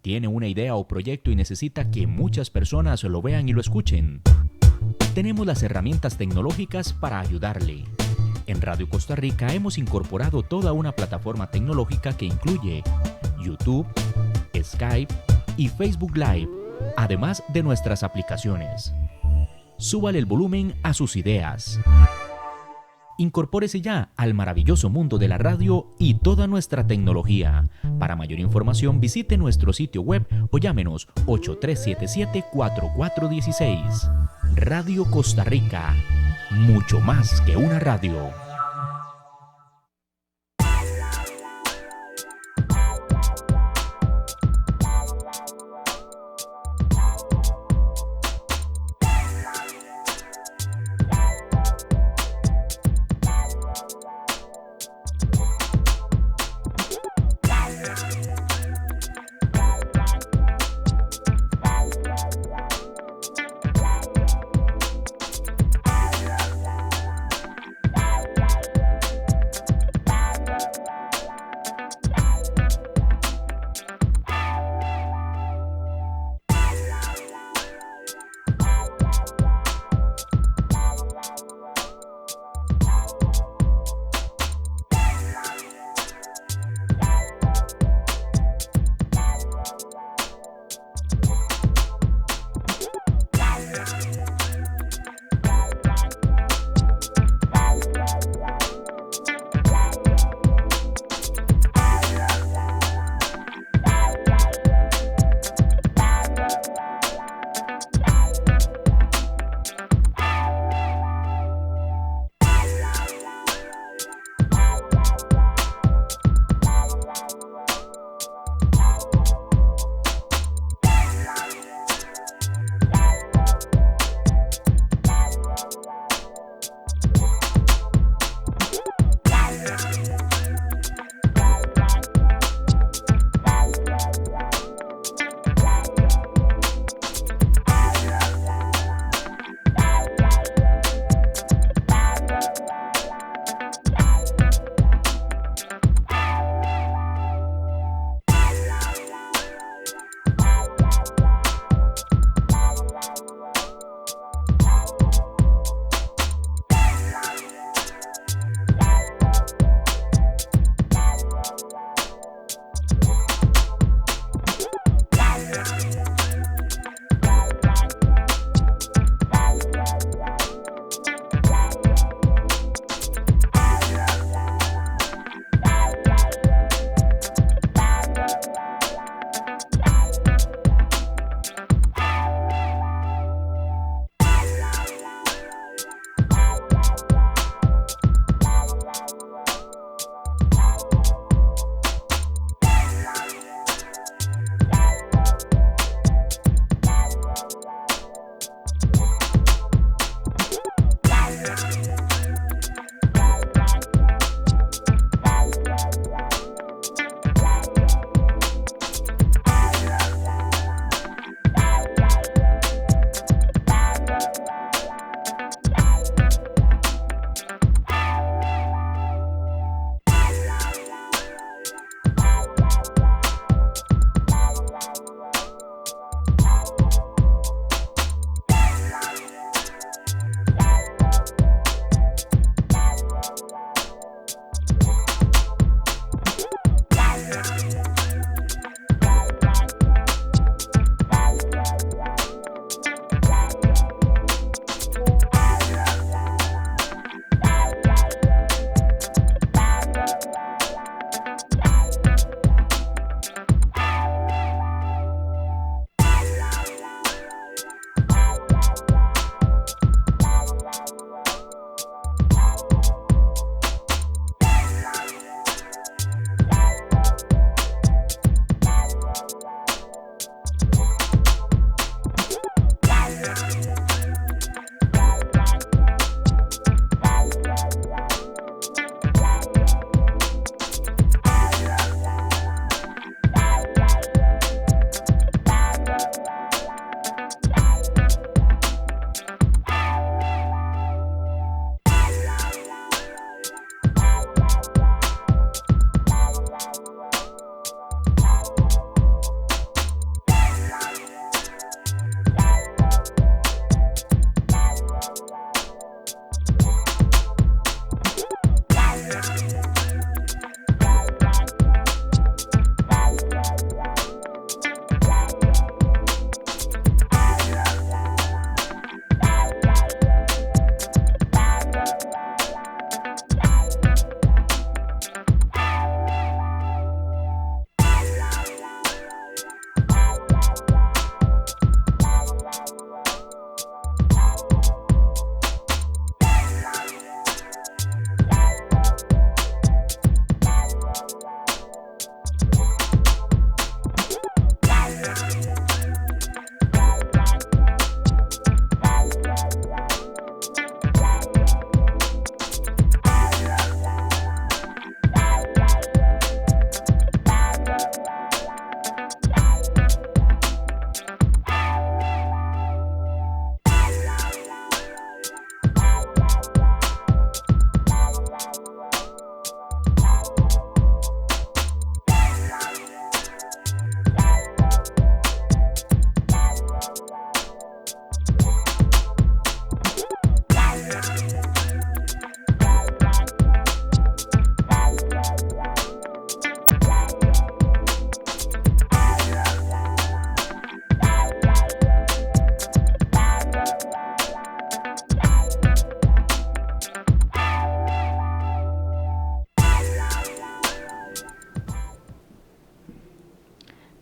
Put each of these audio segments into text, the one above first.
¿Tiene una idea o proyecto y necesita que muchas personas lo vean y lo escuchen? Tenemos las herramientas tecnológicas para ayudarle. En Radio Costa Rica hemos incorporado toda una plataforma tecnológica que incluye YouTube, Skype y Facebook Live, además de nuestras aplicaciones. Súbale el volumen a sus ideas. Incorpórese ya al maravilloso mundo de la radio y toda nuestra tecnología. Para mayor información visite nuestro sitio web o llámenos 8377-4416. Radio Costa Rica, mucho más que una radio.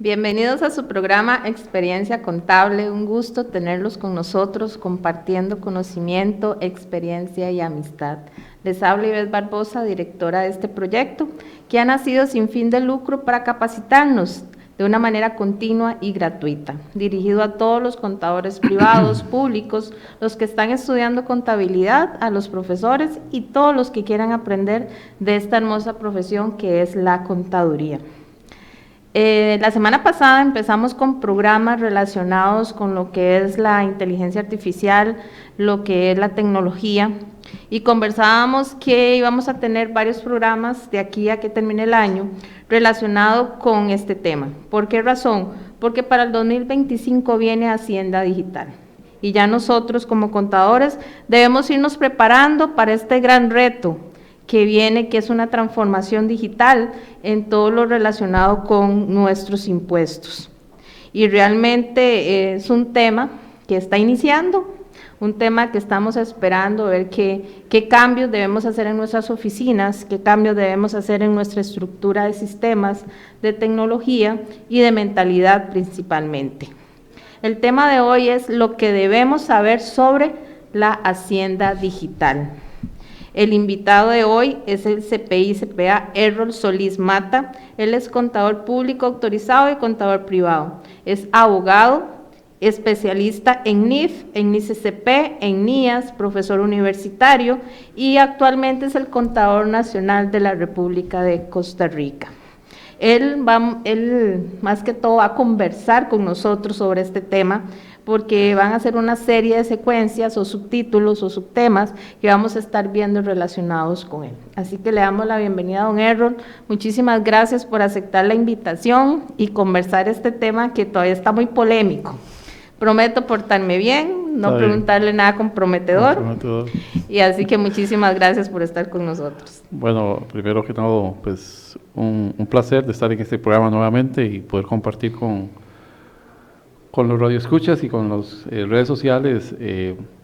Bienvenidos a su programa Experiencia Contable. Un gusto tenerlos con nosotros, compartiendo conocimiento, experiencia y amistad. Les habla Ivette Barbosa, directora de este proyecto, que ha nacido sin fin de lucro para capacitarnos de una manera continua y gratuita, dirigido a todos los contadores privados, públicos, los que están estudiando contabilidad, a los profesores y todos los que quieran aprender de esta hermosa profesión que es la contaduría. La semana pasada empezamos con programas relacionados con lo que es la inteligencia artificial, lo que es la tecnología, y conversábamos que íbamos a tener varios programas de aquí a que termine el año relacionados con este tema. ¿Por qué razón? Porque para el 2025 viene Hacienda Digital, y ya nosotros como contadores debemos irnos preparando para este gran reto que viene, que es una transformación digital en todo lo relacionado con nuestros impuestos. Y realmente es un tema que está iniciando, un tema que estamos esperando ver qué cambios debemos hacer en nuestras oficinas, qué cambios debemos hacer en nuestra estructura de sistemas, de tecnología y de mentalidad principalmente. El tema de hoy es lo que debemos saber sobre la Hacienda Digital. El invitado de hoy es el CPI-CPA Errol Solís Mata. Él es contador público autorizado y contador privado. Es abogado, especialista en NIF, en NICCP, en NIAS, profesor universitario y actualmente es el contador nacional de la República de Costa Rica. Él más que todo va a conversar con nosotros sobre este tema, porque van a ser una serie de secuencias o subtítulos o subtemas que vamos a estar viendo relacionados con él. Así que le damos la bienvenida a don Errol. Muchísimas gracias por aceptar la invitación y conversar este tema que todavía está muy polémico. Prometo portarme bien, no preguntarle nada comprometedor. Y así que muchísimas gracias por estar con nosotros. Bueno, primero que todo, pues un placer de estar en este programa nuevamente y poder compartir con los radioescuchas y con las redes sociales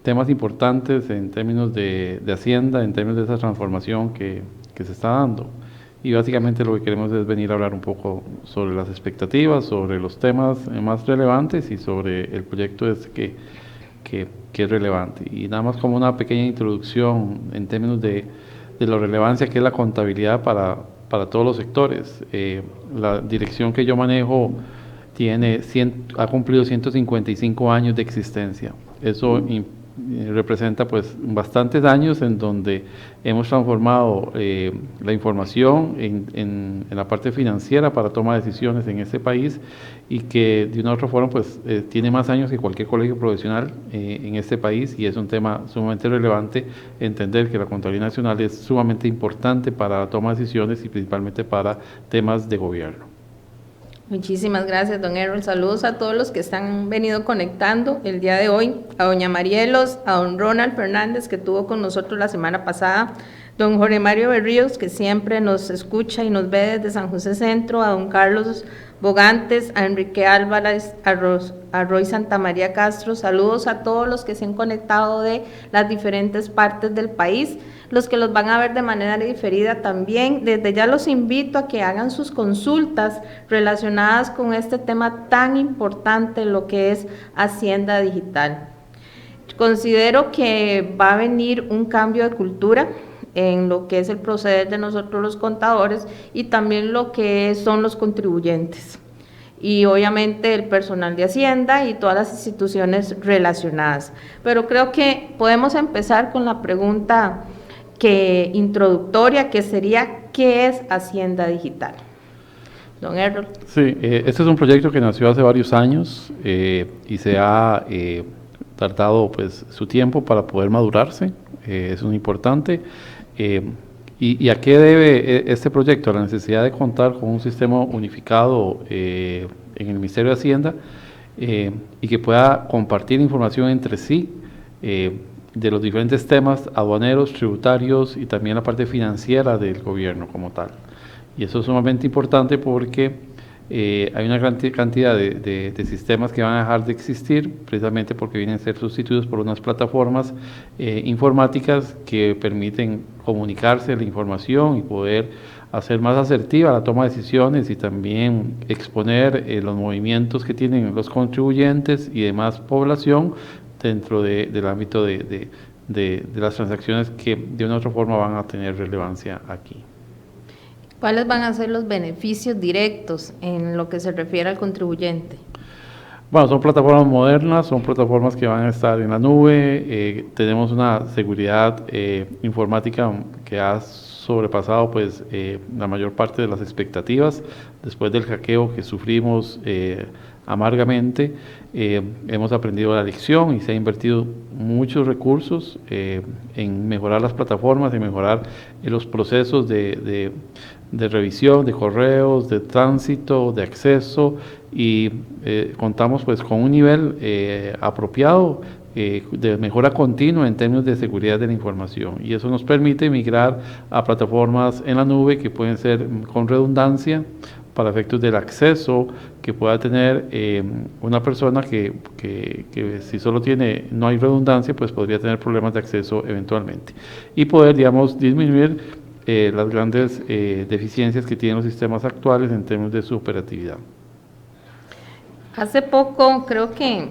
temas importantes en términos de Hacienda, en términos de esa transformación que se está dando. Y básicamente lo que queremos es venir a hablar un poco sobre las expectativas, sobre los temas más relevantes y sobre el proyecto que es relevante. Y nada más como una pequeña introducción en términos de la relevancia que es la contabilidad para todos los sectores. La dirección que yo manejo ha cumplido 155 años de existencia. Eso representa pues bastantes años en donde hemos transformado la información en la parte financiera para toma de decisiones en este país y que de una u otra forma pues tiene más años que cualquier colegio profesional en este país, y es un tema sumamente relevante entender que la contabilidad nacional es sumamente importante para la toma de decisiones y principalmente para temas de gobierno. Muchísimas gracias, don Errol. Saludos a todos los que están venido conectando el día de hoy, a doña Marielos, a don Ronald Fernández, que estuvo con nosotros la semana pasada, don Jorge Mario Berríos, que siempre nos escucha y nos ve desde San José Centro, a don Carlos Bogantes, a Enrique Álvarez, a Roy Santa María Castro. Saludos a todos los que se han conectado de las diferentes partes del país, los que los van a ver de manera diferida también. Desde ya los invito a que hagan sus consultas relacionadas con este tema tan importante, lo que es Hacienda Digital. Considero que va a venir un cambio de cultura en lo que es el proceder de nosotros los contadores y también lo que son los contribuyentes y obviamente el personal de Hacienda y todas las instituciones relacionadas. Pero creo que podemos empezar con la pregunta introductoria, que sería ¿qué es Hacienda Digital? Don Errol. Sí, este es un proyecto que nació hace varios años y se ha tardado pues su tiempo para poder madurarse. Es un importante. ¿Y a qué debe este proyecto? A la necesidad de contar con un sistema unificado en el Ministerio de Hacienda y que pueda compartir información entre sí de los diferentes temas aduaneros, tributarios y también la parte financiera del gobierno como tal. Y eso es sumamente importante porque hay una gran cantidad de sistemas que van a dejar de existir precisamente porque vienen a ser sustituidos por unas plataformas informáticas que permiten comunicarse la información y poder hacer más asertiva la toma de decisiones y también exponer los movimientos que tienen los contribuyentes y demás población dentro del ámbito de las transacciones que de una u otra forma van a tener relevancia aquí. ¿Cuáles van a ser los beneficios directos en lo que se refiere al contribuyente? Bueno, son plataformas modernas, son plataformas que van a estar en la nube, tenemos una seguridad informática que ha sobrepasado pues la mayor parte de las expectativas después del hackeo que sufrimos amargamente. Hemos aprendido la lección y se ha invertido muchos recursos en mejorar las plataformas, en mejorar los procesos de revisión, de correos, de tránsito, de acceso, y contamos pues con un nivel apropiado de mejora continua en términos de seguridad de la información, y eso nos permite migrar a plataformas en la nube que pueden ser con redundancia para efectos del acceso que pueda tener una persona que si solo no hay redundancia, pues podría tener problemas de acceso eventualmente, y poder, digamos, disminuir las grandes deficiencias que tienen los sistemas actuales en términos de su operatividad. Hace poco, creo que,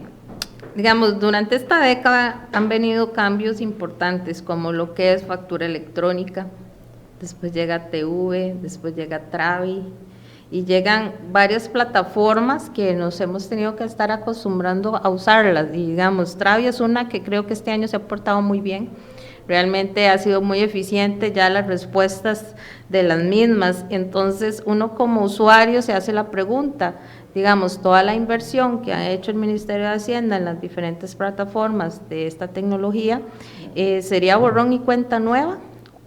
digamos, durante esta década han venido cambios importantes, como lo que es factura electrónica, después llega TV, después llega Travi, y llegan varias plataformas que nos hemos tenido que estar acostumbrando a usarlas, y digamos, Travi es una que creo que este año se ha portado muy bien. Realmente ha sido muy eficiente ya las respuestas de las mismas, entonces uno como usuario se hace la pregunta, digamos, toda la inversión que ha hecho el Ministerio de Hacienda en las diferentes plataformas de esta tecnología, ¿sería borrón y cuenta nueva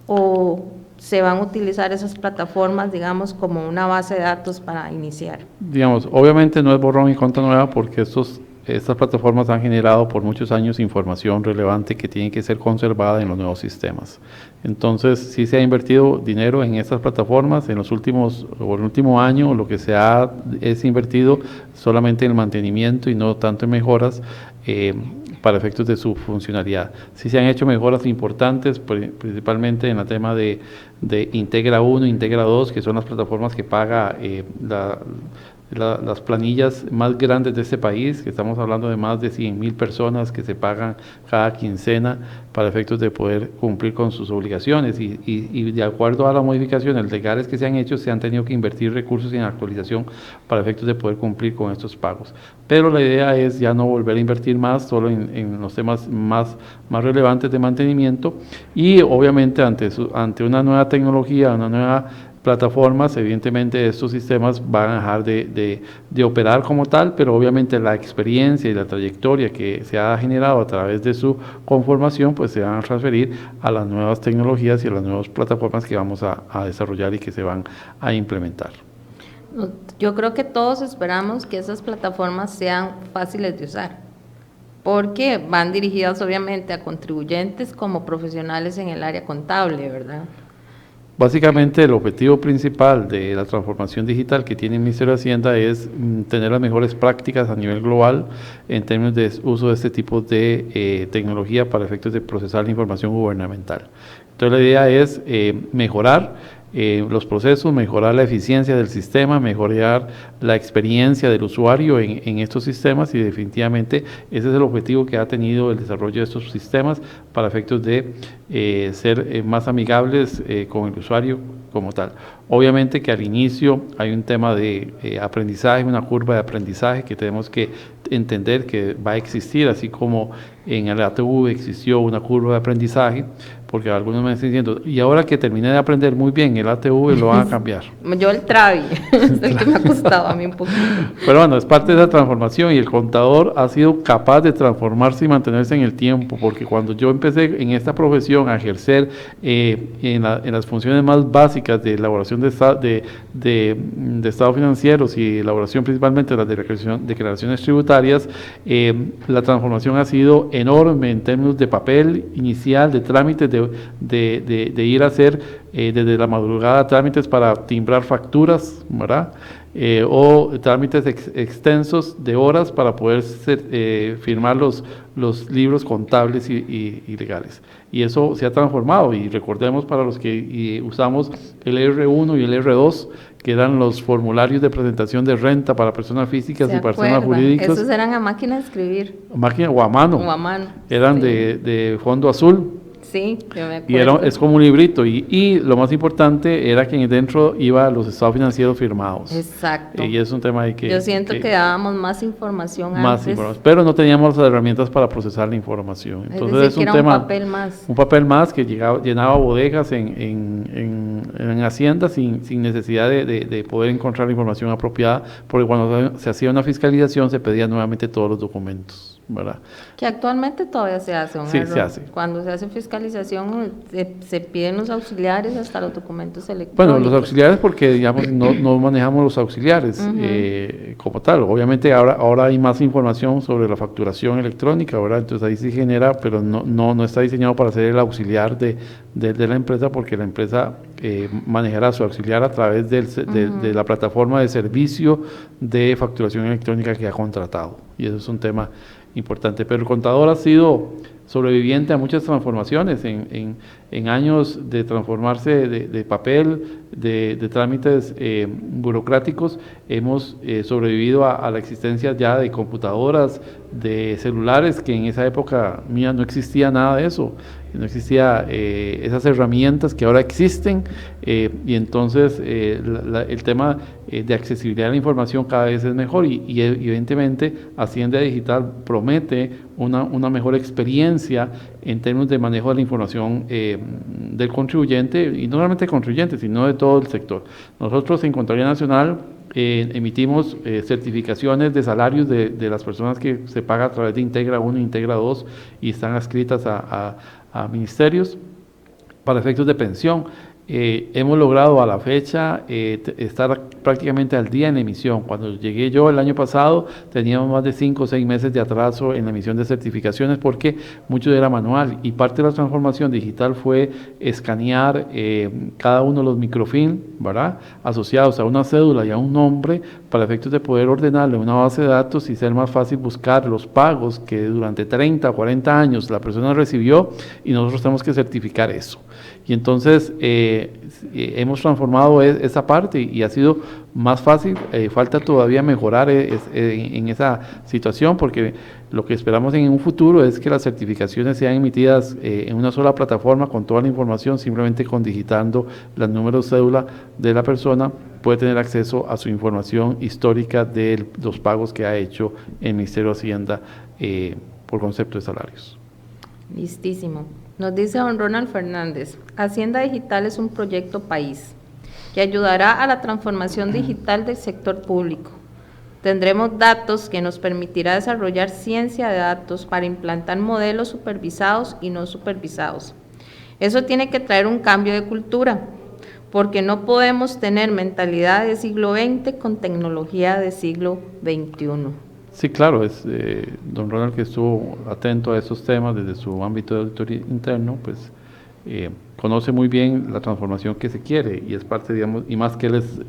o se van a utilizar esas plataformas, digamos, como una base de datos para iniciar? Digamos, obviamente no es borrón y cuenta nueva porque estas plataformas han generado por muchos años información relevante que tiene que ser conservada en los nuevos sistemas. Entonces, sí se ha invertido dinero en estas plataformas en el último año. Lo que es invertido solamente en el mantenimiento y no tanto en mejoras para efectos de su funcionalidad. Sí se han hecho mejoras importantes, principalmente en el tema de Integra 1, Integra 2, que son las plataformas que paga las planillas más grandes de este país, que estamos hablando de más de 100,000 personas que se pagan cada quincena para efectos de poder cumplir con sus obligaciones, y de acuerdo a las modificaciones legales que se han hecho, se han tenido que invertir recursos en actualización para efectos de poder cumplir con estos pagos. Pero la idea es ya no volver a invertir más, solo en los temas más relevantes de mantenimiento, y obviamente ante una nueva tecnología, una nueva plataformas, evidentemente estos sistemas van a dejar de operar como tal, pero obviamente la experiencia y la trayectoria que se ha generado a través de su conformación, pues se van a transferir a las nuevas tecnologías y a las nuevas plataformas que vamos a desarrollar y que se van a implementar. Yo creo que todos esperamos que esas plataformas sean fáciles de usar, porque van dirigidas obviamente a contribuyentes como profesionales en el área contable, ¿verdad? Básicamente el objetivo principal de la transformación digital que tiene el Ministerio de Hacienda es tener las mejores prácticas a nivel global en términos de uso de este tipo de tecnología para efectos de procesar la información gubernamental. Entonces la idea es mejorar los procesos, mejorar la eficiencia del sistema, mejorar la experiencia del usuario en estos sistemas, y definitivamente ese es el objetivo que ha tenido el desarrollo de estos sistemas para efectos de ser más amigables con el usuario como tal. Obviamente que al inicio hay un tema de aprendizaje, una curva de aprendizaje que tenemos que entender que va a existir, así como en el ATV existió una curva de aprendizaje, porque algunos me están diciendo, y ahora que terminé de aprender muy bien el ATV, lo van a cambiar. Yo el Travi, es el que me ha costado a mí un poquito. Pero bueno, es parte de esa transformación, y el contador ha sido capaz de transformarse y mantenerse en el tiempo, porque cuando yo empecé en esta profesión a ejercer en las funciones más básicas de elaboración de estados financieros y elaboración principalmente de las declaraciones tributarias, la transformación ha sido enorme en términos de papel inicial, de trámites, de ir a hacer desde la madrugada trámites para timbrar facturas, ¿verdad? o trámites extensos de horas para poder firmar los libros contables y legales. Y eso se ha transformado, y recordemos para los que usamos el R1 y el R2, que eran los formularios de presentación de renta para personas físicas y personas jurídicas. Esos eran a máquina de escribir. Máquina o a mano. O a mano. Eran sí. de fondo azul. Sí, yo me acuerdo. Y es como un librito, y lo más importante era que dentro iba los estados financieros firmados. Exacto. Y es un tema de que... Yo siento que dábamos más información antes. Pero no teníamos las herramientas para procesar la información. Entonces es un tema... un papel más. Un papel más que llenaba bodegas en Hacienda sin necesidad de poder encontrar la información apropiada, porque cuando se hacía una fiscalización se pedían nuevamente todos los documentos, ¿verdad? Que actualmente todavía se hace un error. Se hace. Cuando se hace fiscalización se piden los auxiliares hasta los documentos electrónicos. Bueno, los auxiliares porque digamos no manejamos los auxiliares como tal. Obviamente ahora hay más información sobre la facturación electrónica, ¿verdad? Entonces ahí sí genera, pero no está diseñado para ser el auxiliar de la empresa, porque la empresa manejará su auxiliar a través de la plataforma de servicio de facturación electrónica que ha contratado. Y eso es un tema importante, pero el contador ha sido sobreviviente a muchas transformaciones en años de transformarse de papel, de trámites burocráticos. Hemos sobrevivido a la existencia ya de computadoras, de celulares, que en esa época mía no existía nada de eso, no existía esas herramientas que ahora existen, y entonces el tema de accesibilidad a la información cada vez es mejor, y evidentemente Hacienda Digital promete una mejor experiencia en términos de manejo de la información del contribuyente, y no solamente del contribuyente, sino de todo el sector. Nosotros en Contraloría Nacional emitimos certificaciones de salarios de las personas que se paga a través de Integra 1 e Integra 2 y están adscritas a ministerios para efectos de pensión. Hemos logrado a la fecha estar prácticamente al día en la emisión. Cuando llegué yo el año pasado teníamos más de 5 o 6 meses de atraso en la emisión de certificaciones, porque mucho era manual, y parte de la transformación digital fue escanear cada uno de los microfilm, ¿verdad?, asociados a una cédula y a un nombre, para efectos de poder ordenarle una base de datos y ser más fácil buscar los pagos que durante 30 o 40 años la persona recibió, y nosotros tenemos que certificar eso. Y entonces hemos transformado esa parte y ha sido más fácil. Falta todavía mejorar en esa situación, porque lo que esperamos en un futuro es que las certificaciones sean emitidas en una sola plataforma con toda la información. Simplemente con digitando los números cédula de la persona puede tener acceso a su información histórica de los pagos que ha hecho el Ministerio de Hacienda por concepto de salarios. Listísimo. Nos dice don Ronald Fernández: Hacienda Digital es un proyecto país que ayudará a la transformación digital del sector público. Tendremos datos que nos permitirá desarrollar ciencia de datos para implantar modelos supervisados y no supervisados. Eso tiene que traer un cambio de cultura, porque no podemos tener mentalidad de siglo XX con tecnología de siglo XXI. Sí, claro, es don Ronald, que estuvo atento a esos temas desde su ámbito de auditoría interno, pues conoce muy bien la transformación que se quiere, y es parte, digamos, y más que él es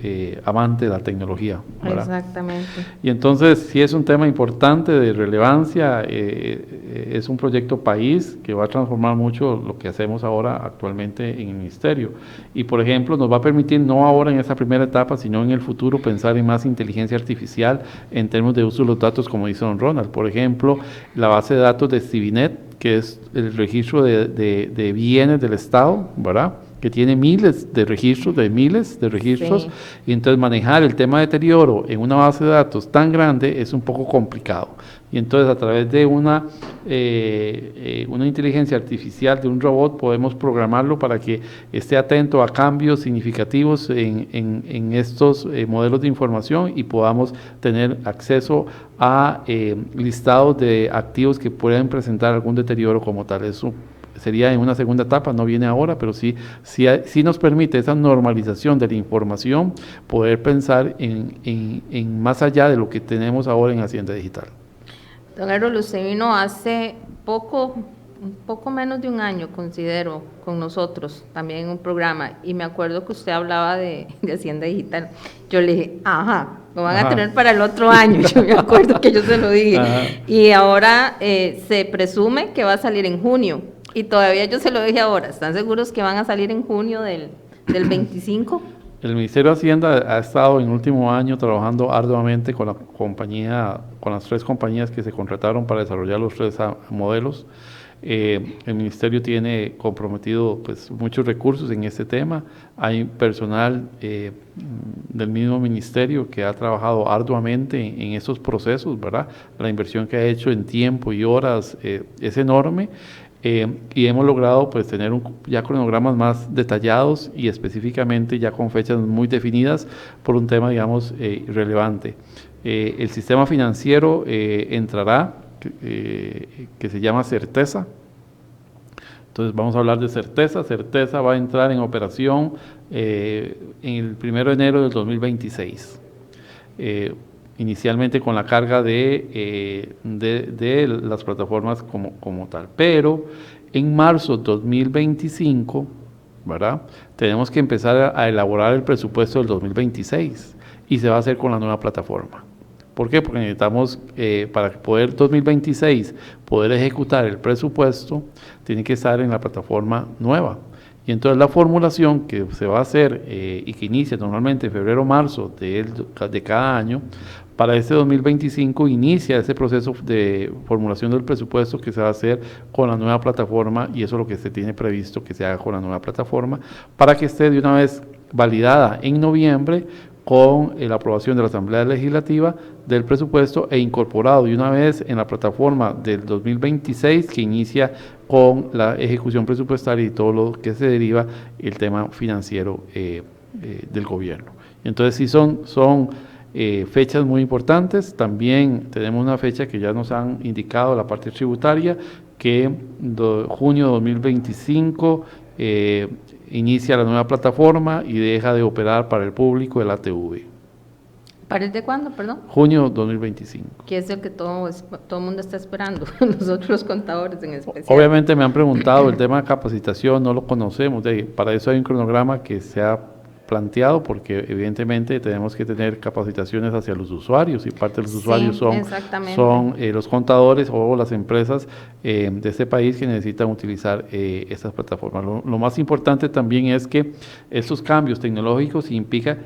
amante de la tecnología, ¿verdad? Exactamente. Y entonces sí es un tema importante, de relevancia, es un proyecto país que va a transformar mucho lo que hacemos ahora actualmente en el Ministerio, y por ejemplo nos va a permitir, no ahora en esta primera etapa, sino en el futuro, pensar en más inteligencia artificial en términos de uso de los datos, como dice don Ronald. Por ejemplo, la base de datos de Civinet, que es el registro de bienes del Estado, ¿verdad?, que tiene miles de registros, sí. Y entonces manejar el tema de deterioro en una base de datos tan grande es un poco complicado. Y entonces a través de una inteligencia artificial, de un robot, podemos programarlo para que esté atento a cambios significativos en estos modelos de información, y podamos tener acceso a listados de activos que pueden presentar algún deterioro como tal. Eso sería en una segunda etapa, no viene ahora, pero sí nos permite esa normalización de la información, poder pensar en más allá de lo que tenemos ahora en Hacienda Digital. Don Errol, usted vino hace poco un poco menos de un año, considero, con nosotros, también en un programa, y me acuerdo que usted hablaba de Hacienda Digital. Yo le dije, ajá, lo van a tener para el otro año, yo me acuerdo que yo se lo dije. Ajá. Y ahora se presume que va a salir en junio, y todavía yo se lo dije ahora, ¿están seguros que van a salir en junio del 25? El Ministerio de Hacienda ha estado en el último año trabajando arduamente con las 3 compañías que se contrataron para desarrollar los 3 modelos. El Ministerio tiene comprometido pues muchos recursos en este tema. Hay personal del mismo Ministerio que ha trabajado arduamente en estos procesos, ¿verdad? La inversión que ha hecho en tiempo y horas es enorme. Y hemos logrado pues tener ya cronogramas más detallados y específicamente ya con fechas muy definidas por un tema digamos relevante. El sistema financiero entrará, que se llama Certeza. Entonces vamos a hablar de Certeza. Certeza va a entrar en operación en el 1 de enero del 2026. Inicialmente con la carga de las plataformas como tal. Pero en marzo de 2025, ¿verdad? Tenemos que empezar a elaborar el presupuesto del 2026 y se va a hacer con la nueva plataforma. ¿Por qué? Porque necesitamos, para poder 2026 poder ejecutar el presupuesto, tiene que estar en la plataforma nueva. Y entonces la formulación que se va a hacer y que inicia normalmente en febrero o marzo de cada año, para este 2025 inicia ese proceso de formulación del presupuesto que se va a hacer con la nueva plataforma, y eso es lo que se tiene previsto que se haga con la nueva plataforma, para que esté de una vez validada en noviembre con la aprobación de la Asamblea Legislativa del presupuesto e incorporado de una vez en la plataforma del 2026 que inicia con la ejecución presupuestaria y todo lo que se deriva el tema financiero del gobierno. Entonces sí son fechas muy importantes. También tenemos una fecha que ya nos han indicado la parte tributaria, que junio de 2025 inicia la nueva plataforma y deja de operar para el público el ATV. ¿Para el de cuándo, perdón? Junio 2025. Que es el que todo el mundo está esperando, nosotros los contadores en especial. Obviamente me han preguntado el tema de capacitación, no lo conocemos, para eso hay un cronograma que se ha planteado, porque evidentemente tenemos que tener capacitaciones hacia los usuarios, y parte de los usuarios son los contadores o las empresas de este país que necesitan utilizar estas plataformas. Lo más importante también es que estos cambios tecnológicos implica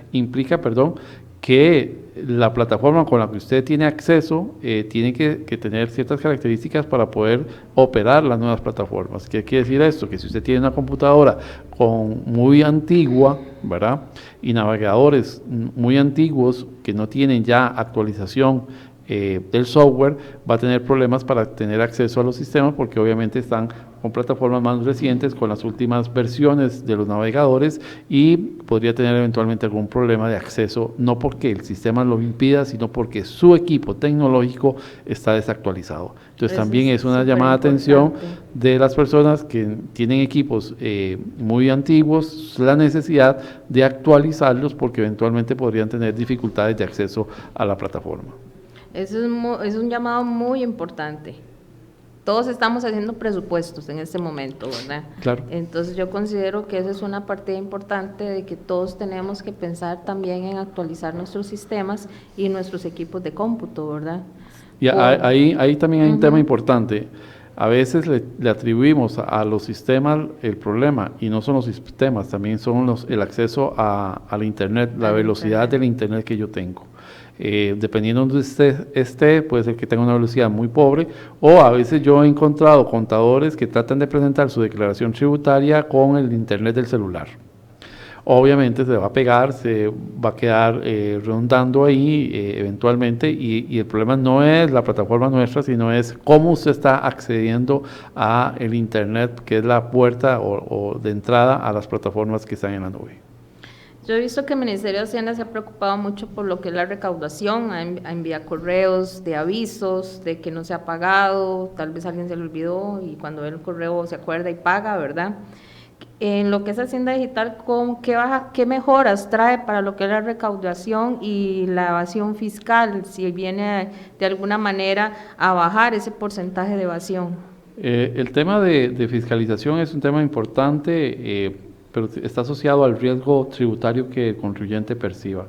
que la plataforma con la que usted tiene acceso tiene que tener ciertas características para poder operar las nuevas plataformas. ¿Qué quiere decir esto? Que si usted tiene una computadora muy antigua, ¿verdad?, y navegadores muy antiguos que no tienen ya actualización del software, va a tener problemas para tener acceso a los sistemas, porque obviamente están con plataformas más recientes, con las últimas versiones de los navegadores, y podría tener eventualmente algún problema de acceso, no porque el sistema lo impida, sino porque su equipo tecnológico está desactualizado. Entonces también es una llamada de atención de las personas que tienen equipos muy antiguos, la necesidad de actualizarlos, porque eventualmente podrían tener dificultades de acceso a la plataforma. Eso es un llamado muy importante. Todos estamos haciendo presupuestos en este momento, ¿verdad? Claro. Entonces yo considero que esa es una parte importante de que todos tenemos que pensar también en actualizar nuestros sistemas y nuestros equipos de cómputo, ¿verdad? Y ahí también hay un tema importante. A veces le atribuimos a los sistemas el problema, y no son los sistemas, también son el acceso al Internet, la velocidad del Internet que yo tengo. Dependiendo de donde usted esté, puede ser que tenga una velocidad muy pobre, o a veces yo he encontrado contadores que tratan de presentar su declaración tributaria con el Internet del celular. Obviamente se va a pegar, se va a quedar rondando ahí eventualmente, y el problema no es la plataforma nuestra, sino es cómo usted está accediendo a el Internet, que es la puerta o de entrada a las plataformas que están en la nube. Yo he visto que el Ministerio de Hacienda se ha preocupado mucho por lo que es la recaudación, ha enviado correos de avisos de que no se ha pagado, tal vez alguien se le olvidó y cuando ve el correo se acuerda y paga, ¿verdad? En lo que es Hacienda Digital, ¿qué mejoras trae para lo que es la recaudación y la evasión fiscal, si viene de alguna manera a bajar ese porcentaje de evasión? El tema de fiscalización es un tema importante, pero está asociado al riesgo tributario que el contribuyente perciba.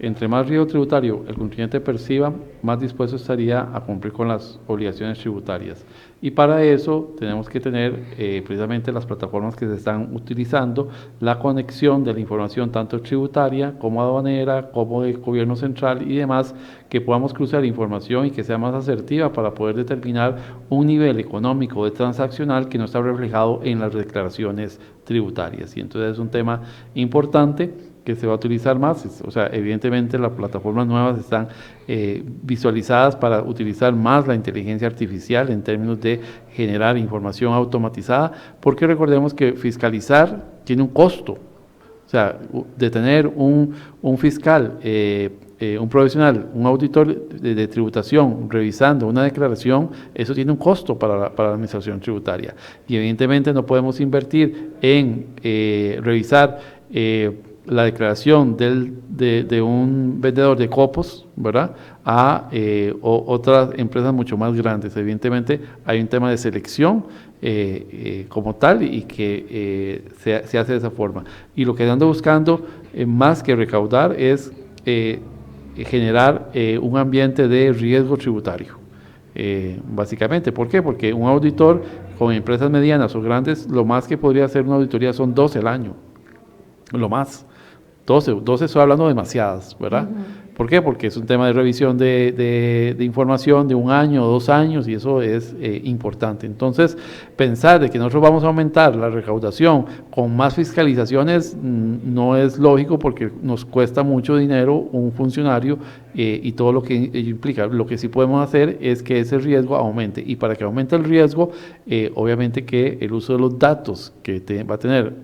Entre más riesgo tributario el contribuyente perciba, más dispuesto estaría a cumplir con las obligaciones tributarias. Y para eso tenemos que tener precisamente las plataformas que se están utilizando, la conexión de la información tanto tributaria como aduanera, como de gobierno central y demás, que podamos cruzar información y que sea más asertiva para poder determinar un nivel económico de transaccional que no está reflejado en las declaraciones tributarias. Y entonces es un tema importante que se va a utilizar más, o sea, evidentemente las plataformas nuevas están visualizadas para utilizar más la inteligencia artificial en términos de generar información automatizada, porque recordemos que fiscalizar tiene un costo, o sea, de tener un fiscal, un profesional, un auditor de tributación revisando una declaración, eso tiene un costo para la administración tributaria, y evidentemente no podemos invertir en revisar la declaración de un vendedor de copos, ¿verdad?, a otras empresas mucho más grandes. Evidentemente hay un tema de selección como tal y que se hace de esa forma. Y lo que ando buscando, más que recaudar, es generar un ambiente de riesgo tributario. Básicamente, ¿por qué? Porque un auditor con empresas medianas o grandes, lo más que podría hacer una auditoría son 12 al año, lo más. 12 estoy hablando demasiadas, ¿verdad? ¿Por qué? Porque es un tema de revisión de información de 1 año o 2 años y eso es importante. Entonces, pensar de que nosotros vamos a aumentar la recaudación con más fiscalizaciones no es lógico porque nos cuesta mucho dinero un funcionario y todo lo que ello implica. Lo que sí podemos hacer es que ese riesgo aumente y para que aumente el riesgo, obviamente que el uso de los datos que va a tener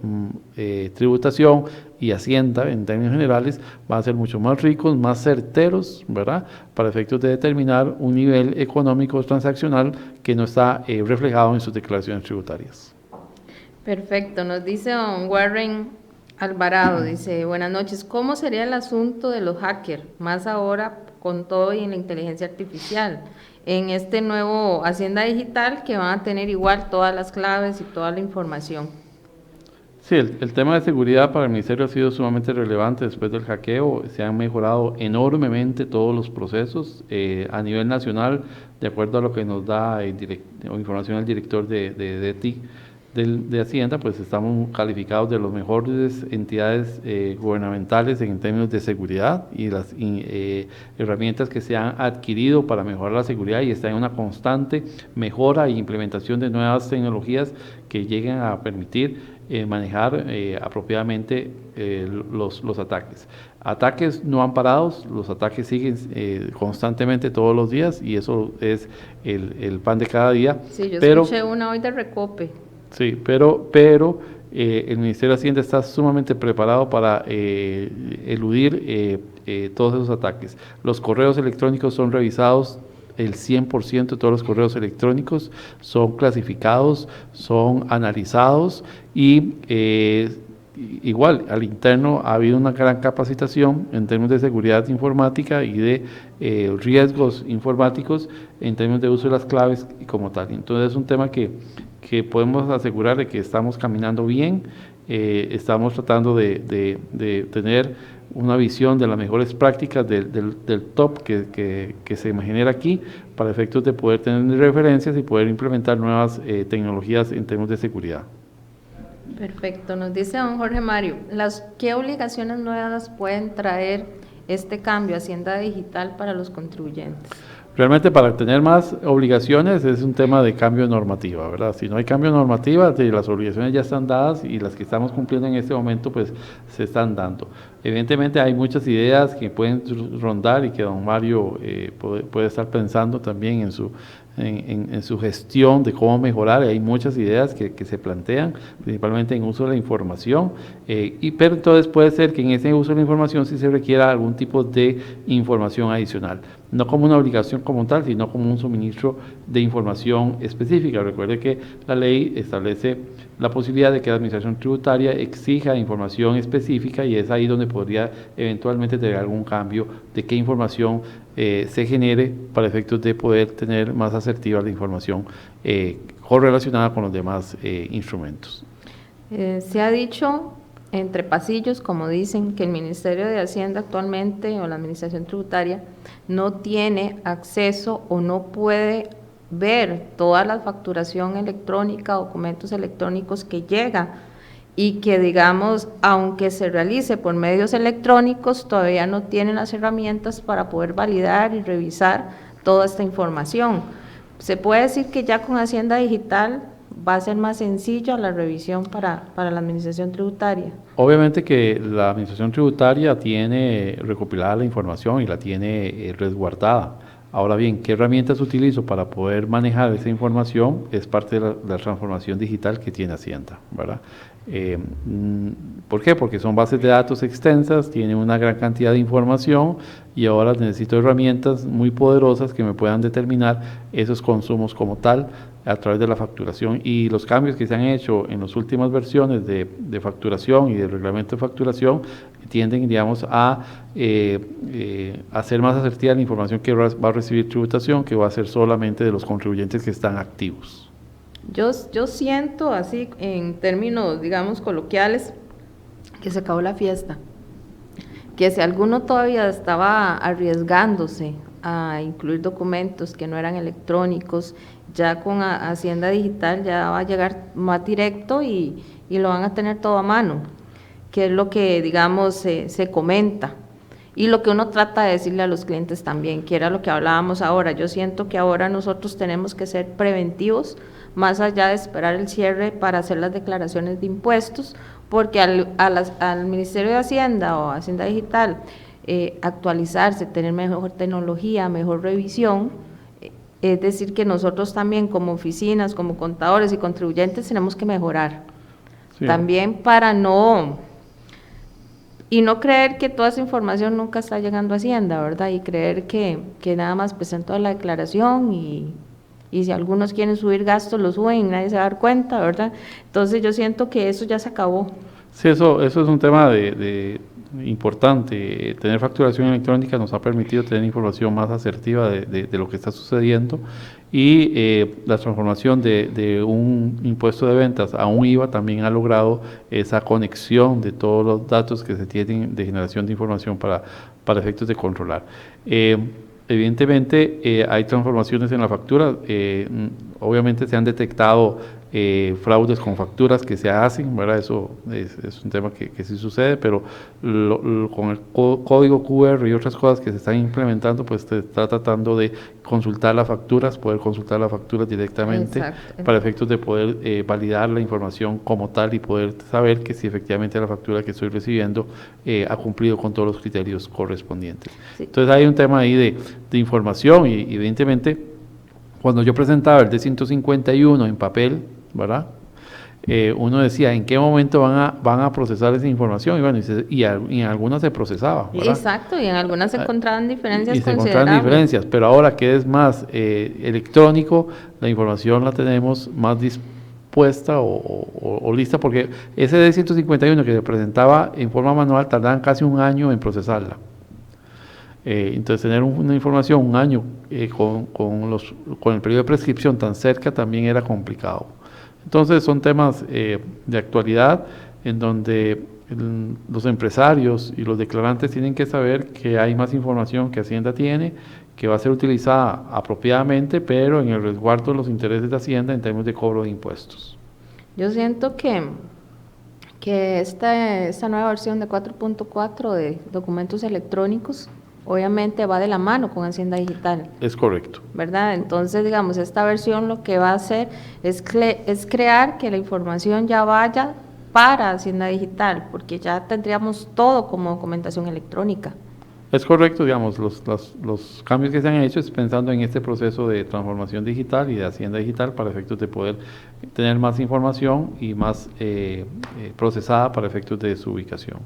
tributación y Hacienda en términos generales van a ser mucho más ricos, más certeros, ¿verdad?, para efectos de determinar un nivel económico transaccional que no está reflejado en sus declaraciones tributarias. Perfecto, nos dice don Warren Alvarado, dice, buenas noches, ¿cómo sería el asunto de los hackers, más ahora con todo y en la inteligencia artificial, en este nuevo Hacienda Digital que van a tener igual todas las claves y toda la información? Sí, el tema de seguridad para el Ministerio ha sido sumamente relevante después del hackeo. Se han mejorado enormemente todos los procesos a nivel nacional, de acuerdo a lo que nos da información el director de TIC de Hacienda, pues estamos calificados de las mejores entidades gubernamentales en términos de seguridad y las herramientas que se han adquirido para mejorar la seguridad y está en una constante mejora e implementación de nuevas tecnologías que lleguen a permitir manejar apropiadamente los ataques. Ataques no han parado, los ataques siguen constantemente todos los días y eso es el pan de cada día. Sí, yo escuché una hoy de Recope. Sí, pero el Ministerio de Hacienda está sumamente preparado para eludir todos esos ataques. Los correos electrónicos son revisados, el 100% de todos los correos electrónicos son clasificados, son analizados y igual al interno ha habido una gran capacitación en términos de seguridad informática y de riesgos informáticos en términos de uso de las claves y como tal. Entonces es un tema que podemos asegurar de que estamos caminando bien, estamos tratando de tener una visión de las mejores prácticas del top que se genera aquí para efectos de poder tener referencias y poder implementar nuevas tecnologías en términos de seguridad. Perfecto, nos dice don Jorge Mario, ¿qué obligaciones nuevas pueden traer este cambio Hacienda Digital para los contribuyentes? Realmente para tener más obligaciones es un tema de cambio de normativa, ¿verdad? Si no hay cambio de normativa, las obligaciones ya están dadas y las que estamos cumpliendo en este momento pues se están dando. Evidentemente hay muchas ideas que pueden rondar y que don Mario puede estar pensando también en su gestión de cómo mejorar. Hay muchas ideas que se plantean, principalmente en uso de la información, pero entonces puede ser que en ese uso de la información sí se requiera algún tipo de información adicional, no como una obligación como tal, sino como un suministro de información específica. Recuerde que la ley establece la posibilidad de que la Administración Tributaria exija información específica, y es ahí donde podría eventualmente tener algún cambio de qué información se genere para efectos de poder tener más asertiva la información correlacionada con los demás instrumentos. Se ha dicho entre pasillos, como dicen, que el Ministerio de Hacienda actualmente o la Administración Tributaria no tiene acceso o no puede ver toda la facturación electrónica, documentos electrónicos que llega, y que, digamos, aunque se realice por medios electrónicos, todavía no tienen las herramientas para poder validar y revisar toda esta información. Se puede decir que ya con Hacienda Digital va a ser más sencillo la revisión para la Administración Tributaria. Obviamente que la Administración Tributaria tiene recopilada la información y la tiene resguardada. Ahora bien, ¿qué herramientas utilizo para poder manejar esa información? Es parte de la transformación digital que tiene Hacienda, ¿verdad? ¿Por qué? Porque son bases de datos extensas, tienen una gran cantidad de información, y ahora necesito herramientas muy poderosas que me puedan determinar esos consumos como tal a través de la facturación, y los cambios que se han hecho en las últimas versiones de facturación y del reglamento de facturación tienden, digamos, a hacer más asertiva la información que va a recibir tributación, que va a ser solamente de los contribuyentes que están activos. Yo siento, así en términos, digamos, coloquiales, que se acabó la fiesta, que si alguno todavía estaba arriesgándose a incluir documentos que no eran electrónicos, ya con Hacienda Digital ya va a llegar más directo y lo van a tener todo a mano, que es lo que, digamos, se comenta, y lo que uno trata de decirle a los clientes también, que era lo que hablábamos ahora. Yo siento que ahora nosotros tenemos que ser preventivos, más allá de esperar el cierre para hacer las declaraciones de impuestos, porque al Ministerio de Hacienda o Hacienda Digital actualizarse, tener mejor tecnología, mejor revisión, es decir, que nosotros también como oficinas, como contadores y contribuyentes tenemos que mejorar, sí, también para no creer que toda esa información nunca está llegando a Hacienda, ¿verdad? Y creer que nada más presento la declaración y si algunos quieren subir gastos, lo suben y nadie se va a dar cuenta, ¿verdad? Entonces yo siento que eso ya se acabó. Sí, eso es un tema importante. Tener facturación electrónica nos ha permitido tener información más asertiva de lo que está sucediendo, y la transformación de un impuesto de ventas a un IVA también ha logrado esa conexión de todos los datos que se tienen de generación de información para efectos de controlar. Evidentemente hay transformaciones en la factura, obviamente se han detectado fraudes con facturas que se hacen, ¿verdad? Eso es un tema que sí sucede, pero con el código QR y otras cosas que se están implementando, pues se está tratando de consultar las facturas, poder consultar las facturas directamente. Exacto, para efectos de poder validar la información como tal y poder saber que si efectivamente la factura que estoy recibiendo ha cumplido con todos los criterios correspondientes. Sí. Entonces hay un tema ahí de información, y evidentemente cuando yo presentaba el D151 en papel, ¿verdad? Uno decía, ¿en qué momento van a procesar esa información? Y bueno, y en algunas se procesaba, ¿verdad? Exacto, y en algunas se encontraban diferencias y se encontraban diferencias, pero ahora que es más electrónico, la información la tenemos más dispuesta o lista, porque ese D151 que se presentaba en forma manual tardaban casi un año en procesarla. Entonces tener una información un año con el periodo de prescripción tan cerca también era complicado. Entonces son temas de actualidad en donde los empresarios y los declarantes tienen que saber que hay más información que Hacienda tiene, que va a ser utilizada apropiadamente, pero en el resguardo de los intereses de Hacienda en términos de cobro de impuestos. Yo siento que esta nueva versión de 4.4 de documentos electrónicos obviamente va de la mano con Hacienda Digital. Es correcto. ¿Verdad? Entonces, digamos, esta versión lo que va a hacer es crear que la información ya vaya para Hacienda Digital, porque ya tendríamos todo como documentación electrónica. Es correcto, digamos, los cambios que se han hecho es pensando en este proceso de transformación digital y de Hacienda Digital para efectos de poder tener más información y más procesada para efectos de su ubicación.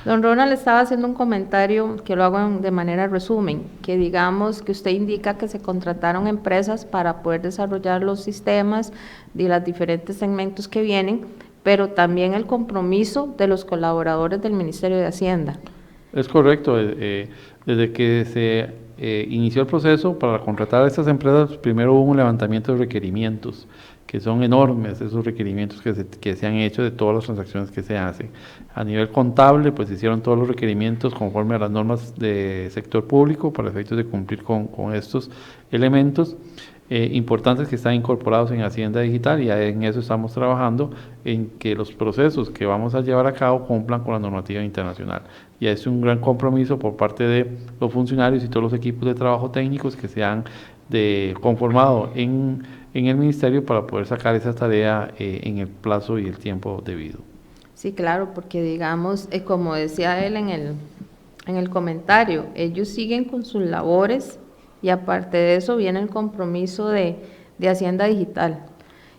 Don Ronald estaba haciendo un comentario que lo hago de manera resumen, que digamos que usted indica que se contrataron empresas para poder desarrollar los sistemas de los diferentes segmentos que vienen, pero también el compromiso de los colaboradores del Ministerio de Hacienda. Es correcto, desde que se inició el proceso para contratar a estas empresas, primero hubo un levantamiento de requerimientos, que son enormes esos requerimientos que se han hecho de todas las transacciones que se hacen. A nivel contable, pues hicieron todos los requerimientos conforme a las normas de sector público para efectos de cumplir con estos elementos importantes que están incorporados en Hacienda Digital, y en eso estamos trabajando, en que los procesos que vamos a llevar a cabo cumplan con la normativa internacional. Y es un gran compromiso por parte de los funcionarios y todos los equipos de trabajo técnicos que se han conformado en el ministerio para poder sacar esa tarea en el plazo y el tiempo debido. Sí, claro, porque digamos, como decía él en el comentario, ellos siguen con sus labores y aparte de eso viene el compromiso de Hacienda Digital.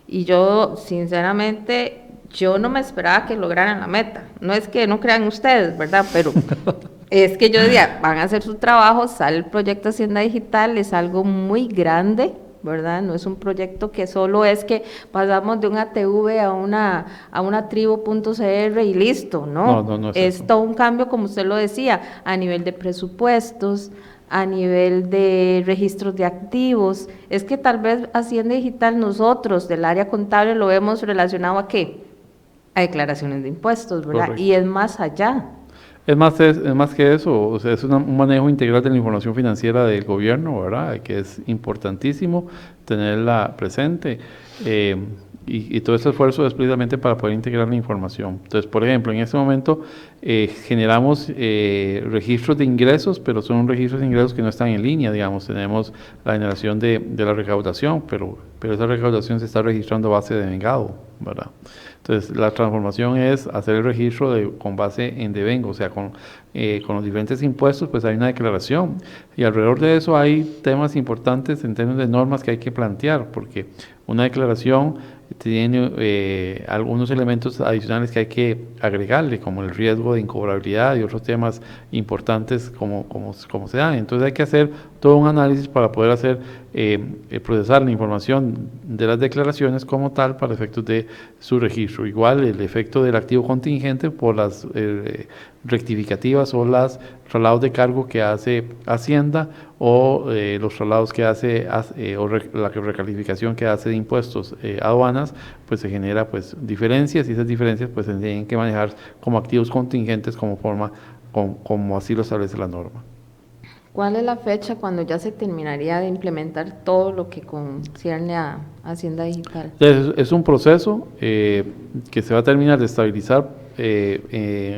Y yo, sinceramente, yo no me esperaba que lograran la meta. No es que no crean ustedes, ¿verdad? Pero es que yo decía, van a hacer su trabajo, sale el proyecto Hacienda Digital, es algo muy grande, ¿verdad? No es un proyecto que solo es que pasamos de un ATV a una tribu.cr y listo, ¿no? No es es eso. todo un cambio, como usted lo decía, a nivel de presupuestos, a nivel de registros de activos. Es que tal vez Hacienda Digital nosotros del área contable lo hemos relacionado ¿a qué? A declaraciones de impuestos, ¿verdad? Correcto. Y es más allá. Es más que eso, o sea, es un manejo integral de la información financiera del gobierno, ¿verdad? Que es importantísimo tenerla presente. Y todo ese esfuerzo es precisamente para poder integrar la información. Entonces, por ejemplo, en este momento generamos registros de ingresos, pero son registros de ingresos que no están en línea, digamos. Tenemos la generación de la recaudación, pero esa recaudación se está registrando a base de vengado, ¿verdad? Entonces, la transformación es hacer el registro con base en devengo, o sea, con los diferentes impuestos, pues hay una declaración. Y alrededor de eso hay temas importantes en términos de normas que hay que plantear, porque una declaración tiene algunos elementos adicionales que hay que agregarle, como el riesgo de incobrabilidad y otros temas importantes como se dan. Entonces hay que hacer todo un análisis para poder hacer procesar la información de las declaraciones como tal para efectos de su registro. Igual el efecto del activo contingente por las rectificativas o las traslados de cargo que hace Hacienda o los traslados que hace la recalificación que hace de impuestos aduanas, pues se genera pues diferencias, y esas diferencias pues se tienen que manejar como activos contingentes como así lo establece la norma. ¿Cuál es la fecha cuando ya se terminaría de implementar todo lo que concierne a Hacienda Digital? Es un proceso que se va a terminar de estabilizar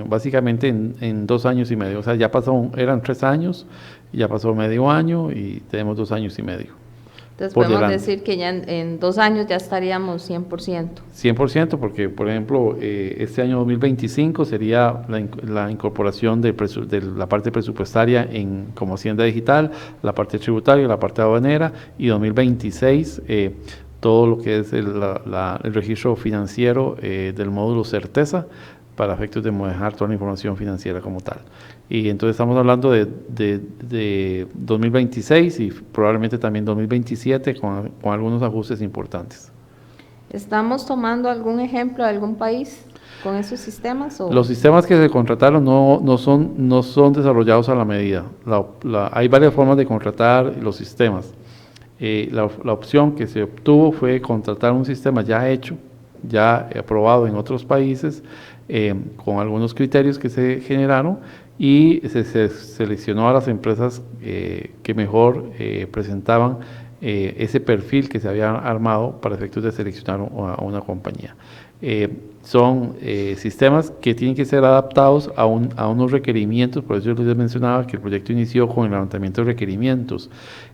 básicamente en 2 años y medio. O sea, ya pasó, eran 3 años, ya pasó medio año y tenemos 2 años y medio. Entonces podemos decir que ya en 2 años ya estaríamos 100%. 100%, porque por ejemplo este año 2025 sería la incorporación de la parte presupuestaria como Hacienda Digital, la parte tributaria, la parte aduanera, y 2026 todo lo que es el registro financiero del módulo Certeza, para efectos de manejar toda la información financiera como tal. Y entonces estamos hablando de 2026 y probablemente también 2027 con algunos ajustes importantes. ¿Estamos tomando algún ejemplo de algún país con esos sistemas? ¿O? Los sistemas que se contrataron no son desarrollados a la medida. Hay varias formas de contratar los sistemas. La opción que se obtuvo fue contratar un sistema ya hecho, ya aprobado en otros países, con algunos criterios que se generaron, y se seleccionó a las empresas que mejor presentaban ese perfil que se había armado para efectos de seleccionar a una compañía. Son sistemas que tienen que ser adaptados a unos requerimientos. Por eso yo les mencionaba que el proyecto inició con el levantamiento de requerimientos.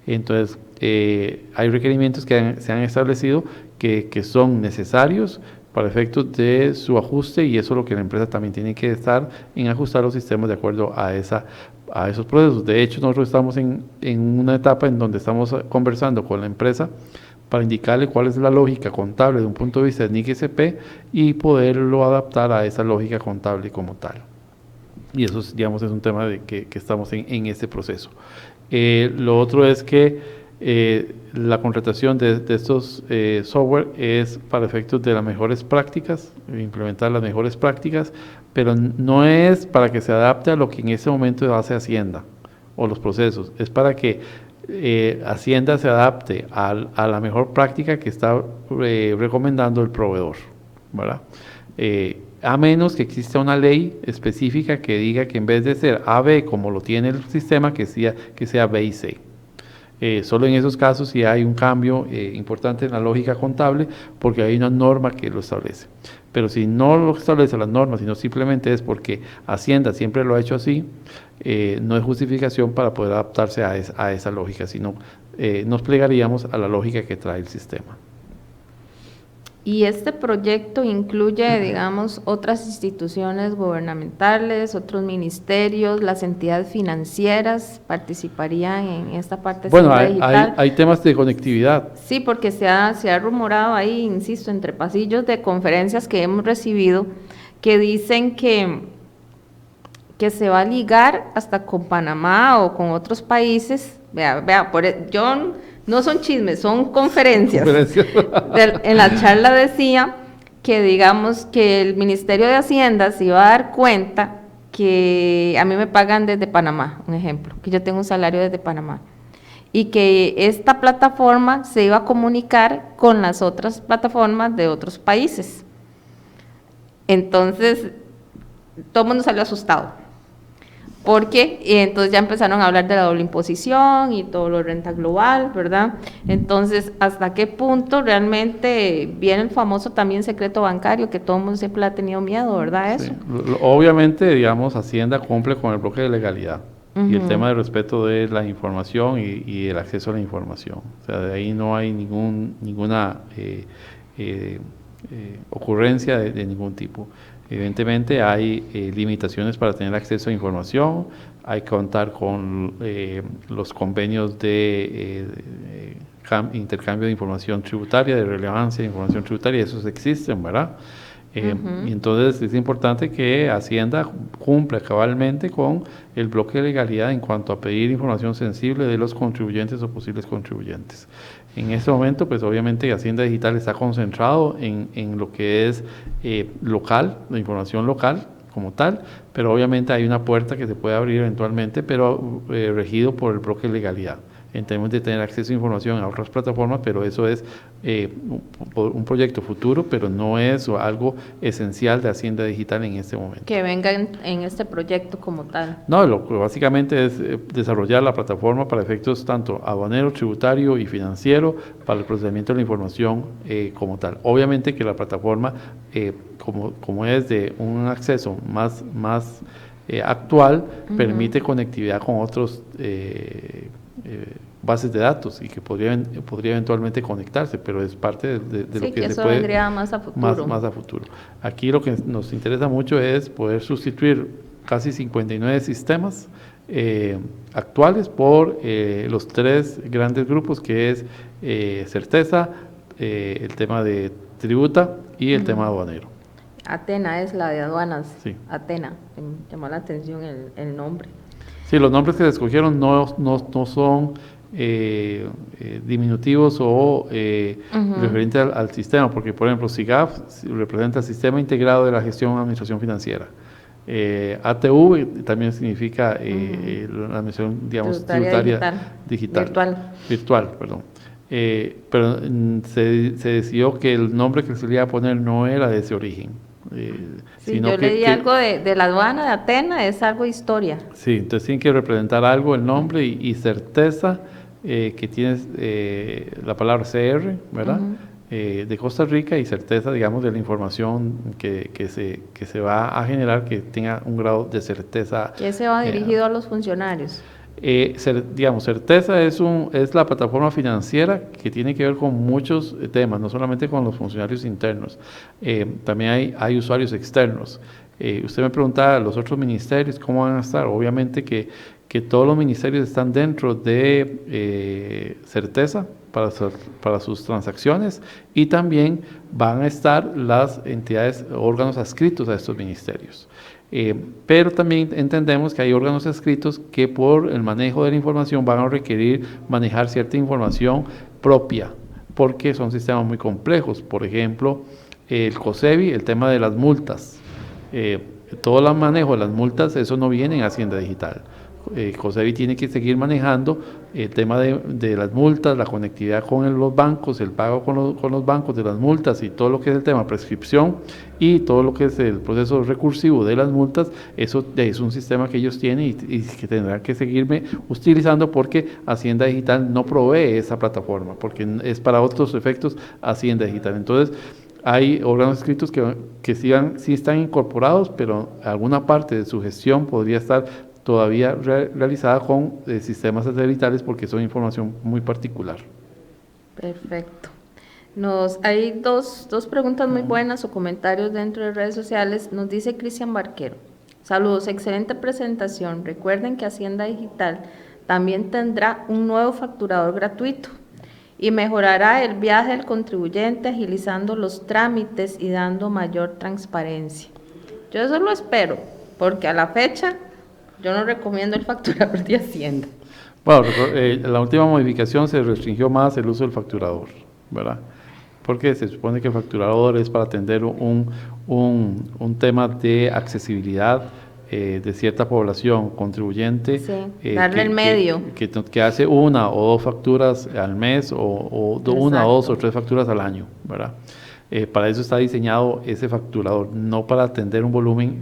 Entonces, hay requerimientos que se han establecido que son necesarios para efectos de su ajuste, y eso es lo que la empresa también tiene que estar en ajustar los sistemas de acuerdo a esos procesos. De hecho, nosotros estamos en una etapa en donde estamos conversando con la empresa para indicarle cuál es la lógica contable de un punto de vista de NIC SP y poderlo adaptar a esa lógica contable como tal. Y eso, digamos, es un tema de que estamos en este proceso. Lo otro es que la contratación de estos software es para efectos de las mejores prácticas, implementar las mejores prácticas, pero no es para que se adapte a lo que en ese momento hace Hacienda o los procesos, es para que Hacienda se adapte a la mejor práctica que está recomendando el proveedor, ¿verdad? A menos que exista una ley específica que diga que en vez de ser AB como lo tiene el sistema, que sea B y C. Solo en esos casos sí hay un cambio importante en la lógica contable, porque hay una norma que lo establece. Pero si no lo establece las normas, sino simplemente es porque Hacienda siempre lo ha hecho así, no es justificación para poder adaptarse a esa lógica, sino nos plegaríamos a la lógica que trae el sistema. Y este proyecto incluye, digamos, otras instituciones gubernamentales, otros ministerios, las entidades financieras participarían en esta parte. Bueno, hay temas de conectividad. Sí, porque se ha rumorado ahí, insisto, entre pasillos de conferencias que hemos recibido, que dicen que se va a ligar hasta con Panamá o con otros países. No son chismes, son conferencias. En la charla decía que, digamos, que el Ministerio de Hacienda se iba a dar cuenta que a mí me pagan desde Panamá, un ejemplo, que yo tengo un salario desde Panamá, y que esta plataforma se iba a comunicar con las otras plataformas de otros países. Entonces, todo el mundo salió asustado. Porque entonces ya empezaron a hablar de la doble imposición y todo lo de renta global, ¿verdad? Entonces, ¿hasta qué punto realmente viene el famoso también secreto bancario que todo el mundo siempre le ha tenido miedo, ¿verdad? Eso. Sí. Obviamente, digamos, Hacienda cumple con el bloque de legalidad y el tema de respeto de la información y el acceso a la información. O sea, de ahí no hay ninguna ocurrencia de ningún tipo. Evidentemente hay limitaciones para tener acceso a información, hay que contar con los convenios de intercambio de información tributaria, de relevancia de información tributaria, esos existen, ¿verdad? Y entonces es importante que Hacienda cumpla cabalmente con el bloque de legalidad en cuanto a pedir información sensible de los contribuyentes o posibles contribuyentes. En este momento, pues obviamente Hacienda Digital está concentrado en lo que es local, la información local como tal, pero obviamente hay una puerta que se puede abrir eventualmente, pero regido por el bloque de legalidad. En términos de tener acceso a información a otras plataformas, pero eso es un proyecto futuro, pero no es algo esencial de Hacienda Digital en este momento. Que venga en este proyecto como tal. No, lo que básicamente es desarrollar la plataforma para efectos tanto aduanero, tributario y financiero, para el procesamiento de la información como tal. Obviamente que la plataforma, como es de un acceso más actual, permite conectividad con otros bases de datos y que podría eventualmente conectarse, pero es parte de lo que se puede vendría más a futuro. Más a futuro. Aquí lo que nos interesa mucho es poder sustituir casi 59 sistemas actuales por los tres grandes grupos, que es Certeza, el tema de tributa y el tema aduanero. Atena es la de aduanas. Sí. Atena, me llamó la atención el nombre. Sí, los nombres que se escogieron no son diminutivos o referentes al sistema, porque por ejemplo SIGAF representa el Sistema Integrado de la Gestión y Administración Financiera. ATV también significa la administración, digamos, tributaria virtual, perdón. Pero se decidió que el nombre que se le iba a poner no era de ese origen. Sí, yo leí algo de la aduana de Atena, es algo de historia. Sí, entonces tiene que representar algo el nombre y Certeza, que tiene la palabra CR, ¿verdad? De Costa Rica, y certeza, digamos, de la información que se va a generar, que tenga un grado de certeza. ¿Qué se va dirigido a los funcionarios? Digamos, Certeza es la plataforma financiera que tiene que ver con muchos temas, no solamente con los funcionarios internos, también hay usuarios externos. Usted me preguntaba, los otros ministerios, ¿cómo van a estar? Obviamente que todos los ministerios están dentro de Certeza, para sus transacciones, y también van a estar las entidades, órganos adscritos a estos ministerios. Pero también entendemos que hay órganos adscritos que por el manejo de la información van a requerir manejar cierta información propia, porque son sistemas muy complejos. Por ejemplo, el COSEBI, el tema de las multas, todo el manejo de las multas, eso no viene en Hacienda Digital. COSEBI tiene que seguir manejando el tema de las multas, la conectividad con los bancos, el pago con los bancos de las multas y todo lo que es el tema prescripción y todo lo que es el proceso recursivo de las multas. Eso es un sistema que ellos tienen y que tendrán que seguirme utilizando, porque Hacienda Digital no provee esa plataforma, porque es para otros efectos Hacienda Digital. Entonces, hay órganos adscritos que sí están incorporados, pero alguna parte de su gestión podría estar todavía realizada con sistemas satelitales, porque son información muy particular. Perfecto. Hay dos preguntas muy buenas o comentarios dentro de redes sociales. Nos dice Cristian Barquero: saludos, excelente presentación. Recuerden que Hacienda Digital también tendrá un nuevo facturador gratuito y mejorará el viaje del contribuyente, agilizando los trámites y dando mayor transparencia. Yo eso lo espero, porque a la fecha yo no recomiendo el facturador de Hacienda. Bueno, la última modificación se restringió más el uso del facturador, ¿verdad? Porque se supone que el facturador es para atender un tema de accesibilidad de cierta población contribuyente. Sí, darle el medio. Que hace una o dos facturas al mes, o una o dos o tres facturas al año, ¿verdad? Para eso está diseñado ese facturador, no para atender un volumen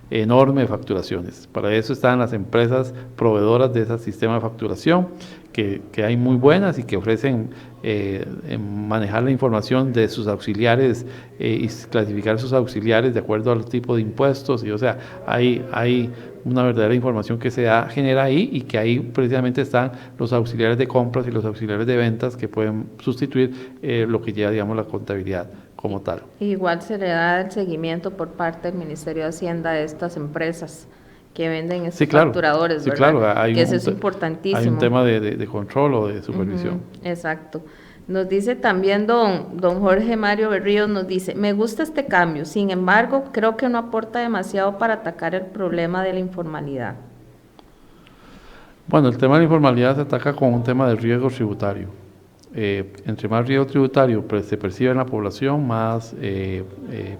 enorme de facturaciones. Para eso están las empresas proveedoras de ese sistema de facturación, que hay muy buenas y que ofrecen manejar la información de sus auxiliares y clasificar sus auxiliares de acuerdo al tipo de impuestos. Y, o sea, hay una verdadera información que se genera ahí, y que ahí precisamente están los auxiliares de compras y los auxiliares de ventas que pueden sustituir lo que lleva, digamos, la contabilidad como tal. Igual se le da el seguimiento por parte del Ministerio de Hacienda a estas empresas que venden estos facturadores, ¿verdad? Sí, claro, que eso es importantísimo. Hay un tema de control o de supervisión. Exacto. Nos dice también don Jorge Mario Berríos, nos dice: me gusta este cambio, sin embargo, creo que no aporta demasiado para atacar el problema de la informalidad. Bueno, el tema de la informalidad se ataca con un tema de riesgo tributario. Entre más riesgo tributario se percibe en la población, más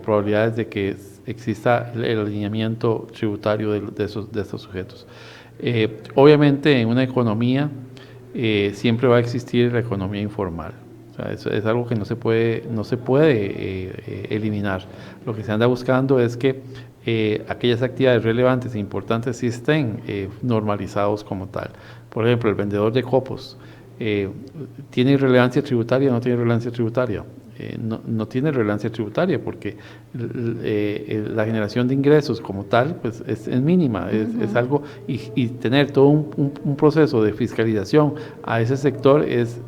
probabilidades de que exista el alineamiento tributario de estos sujetos. Obviamente, en una economía siempre va a existir la economía informal. O sea, eso es algo que no se puede eliminar. Lo que se anda buscando es que aquellas actividades relevantes e importantes sí estén normalizados como tal. Por ejemplo, el vendedor de copos, ¿tiene relevancia tributaria o no tiene relevancia tributaria? No tiene relevancia tributaria, porque la generación de ingresos como tal pues es mínima, es algo, y tener todo un proceso de fiscalización a ese sector es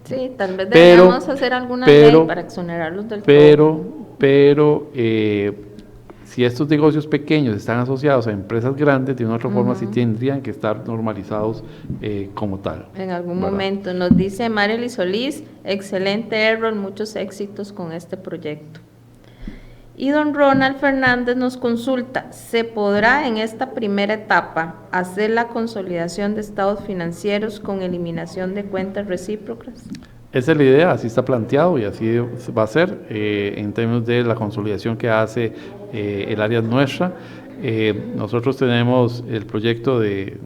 sí, tal vez deberíamos hacer alguna ley para exonerarlos del todo. Pero si estos negocios pequeños están asociados a empresas grandes, de una otra forma sí tendrían que estar normalizados como tal. En algún momento. Nos dice Marely Solís: excelente Errol, muchos éxitos con este proyecto. Y don Ronald Fernández nos consulta: ¿se podrá en esta primera etapa hacer la consolidación de estados financieros con eliminación de cuentas recíprocas? Esa es la idea, así está planteado y así va a ser en términos de la consolidación que hace el área nuestra. Nosotros tenemos el proyecto de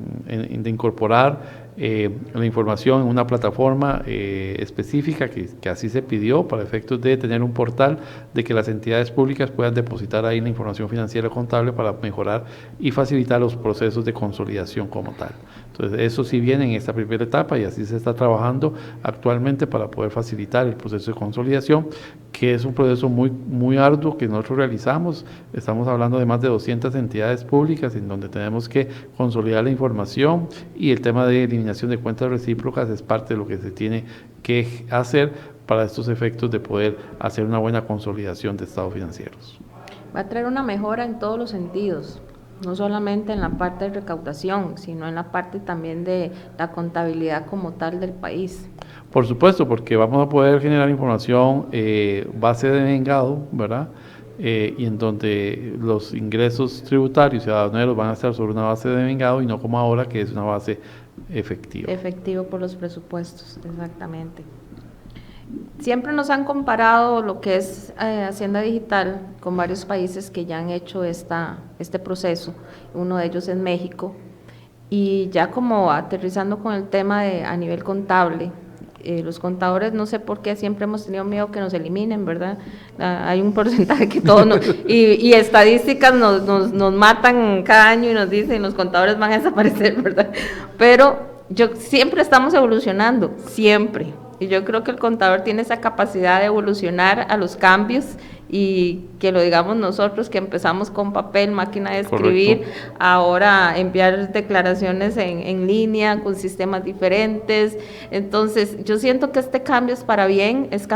incorporar la información en una plataforma específica que así se pidió, para efectos de tener un portal de que las entidades públicas puedan depositar ahí la información financiera contable para mejorar y facilitar los procesos de consolidación como tal. Entonces, eso sí viene en esta primera etapa y así se está trabajando actualmente para poder facilitar el proceso de consolidación, que es un proceso muy arduo que nosotros realizamos. Estamos hablando de más de 200 entidades públicas en donde tenemos que consolidar la información, y el tema de eliminación de cuentas recíprocas es parte de lo que se tiene que hacer para estos efectos de poder hacer una buena consolidación de estados financieros. Va a traer una mejora en todos los sentidos. no solamente en la parte de recaudación, sino en la parte también de la contabilidad como tal del país. Por supuesto, porque vamos a poder generar información base de vengado, ¿verdad? Y en donde los ingresos tributarios y aduaneros van a estar sobre una base de vengado y no como ahora que es una base efectiva. Efectivo por los presupuestos, exactamente. Siempre nos han comparado lo que es Hacienda Digital con varios países que ya han hecho este proceso, uno de ellos es México, y ya como aterrizando con el tema a nivel contable, los contadores, no sé por qué siempre hemos tenido miedo que nos eliminen, ¿verdad? Hay un porcentaje que todos y estadísticas nos matan cada año y nos dicen los contadores van a desaparecer, ¿verdad? Pero siempre estamos evolucionando, siempre. Y yo creo que el contador tiene esa capacidad de evolucionar a los cambios y que lo digamos nosotros que empezamos con papel, máquina de escribir, correcto, ahora enviar declaraciones en línea con sistemas diferentes. Entonces yo siento que este cambio es para bien, es